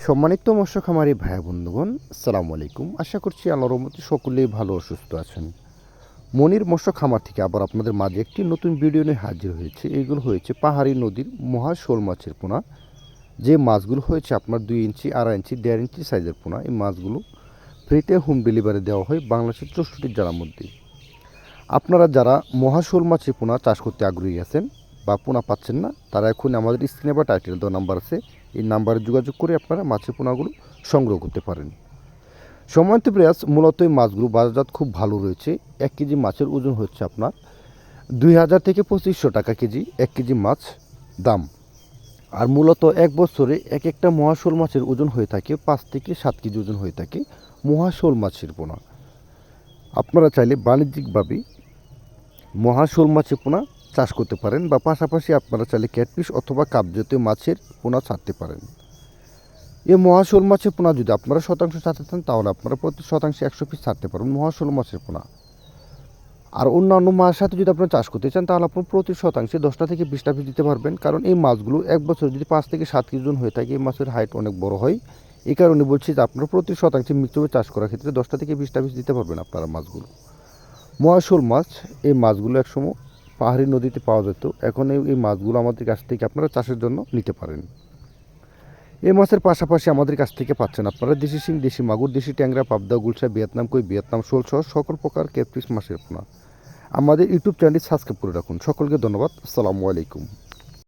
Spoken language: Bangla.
সম্মানিত মৎস্য খামারি ভাই বন্ধুগণ, আসসালামু আলাইকুম। আশা করছি আল্লাহর রহমতে সকলেই ভালো ও সুস্থ আছেন। মনির মৎস্য খামার থেকে আবার আপনাদের মাঝে একটি নতুন ভিডিও নিয়ে হাজির হয়েছে। এইগুলো হয়েছে পাহাড়ি নদীর মহা শোল মাছের পোনা। যে মাছগুলো হয়েছে আপনার 2 ইঞ্চি, 2.5 ইঞ্চি, 1.5 ইঞ্চি সাইজের পোনা। এই মাছগুলো ফ্রিতে হোম ডেলিভারি দেওয়া হয় বাংলাদেশের 64 জেলার মধ্যে। আপনারা যারা মহা শোল মাছের পোনা চাষ করতে আগ্রহী আছেন বা পোনা পাচ্ছেন না, তারা এখন আমাদের স্ক্রিনে বা টাইটেল দেওয়া নাম্বার আছে, এই নাম্বারে যোগাযোগ করে আপনারা মাছের পোনাগুলো সংগ্রহ করতে পারেন। সম্মানিত প্রেয়াস, মূলত এই মাছগুলো বাজারজাত খুব ভালো রয়েছে। 1 কেজি মাছের ওজন হচ্ছে আপনার 2000 থেকে 2500 টাকা কেজি 1 কেজি মাছ দাম। আর মূলত এক বছরে এক একটা মহাশোল মাছের ওজন হয়ে থাকে 5 থেকে 7 কেজি ওজন হয়ে থাকে মহাশোল মাছের পোনা। আপনারা চাইলে বাণিজ্যিকভাবে মহাশোল মাছের পোনা চাষ করতে পারেন বা পাশাপাশি আপনারা চাইলে ক্যাটফিশ অথবা কাপ জাতীয় মাছের পোনা ছাড়তে পারেন। এই মহাশোল মাছের পোনা যদি আপনারা শতাংশ ছাড়তে চান, তাহলে আপনারা প্রতি শতাংশে 100 পিস ছাড়তে পারবেন মহাশোল মাছের পোনা। আর অন্যান্য মাছের সাথে যদি আপনারা চাষ করতে চান, তাহলে আপনার প্রতি শতাংশে 10টা থেকে 20টা পিস দিতে পারবেন। কারণ এই মাছগুলো এক বছর যদি 5 থেকে 7 কেজি ওজন হয়ে থাকে, এই মাছের হাইট অনেক বড় হয়। এই কারণে বলছি যে আপনারা প্রতি শতাংশে মিশ্রভাবে চাষ করার ক্ষেত্রে 10টা থেকে 20টা পিস দিতে পারবেন আপনারা মাছগুলো। মহাশোল মাছ, এই মাছগুলো একসময় পাহাড়ি নদীতে পাওয়া যেত। এখন এই মাছগুলো আমাদের কাছ থেকে আপনারা চাষের জন্য নিতে পারেন। এই মাছের পাশাপাশি আমাদের কাছ থেকে পাচ্ছেন আপনারা দেশি শিং, দেশি মাগুর, দেশি ট্যাংরা, পাবদা, গুলশা, ভিয়েতনাম কই, ভিয়েতনাম শোল সহ সকল প্রকার ক্যাটফিশ মাছের পোনা। আমাদের ইউটিউব চ্যানেলটি সাবস্ক্রাইব করে রাখুন। সকলকে ধন্যবাদ। আসসালামু আলাইকুম।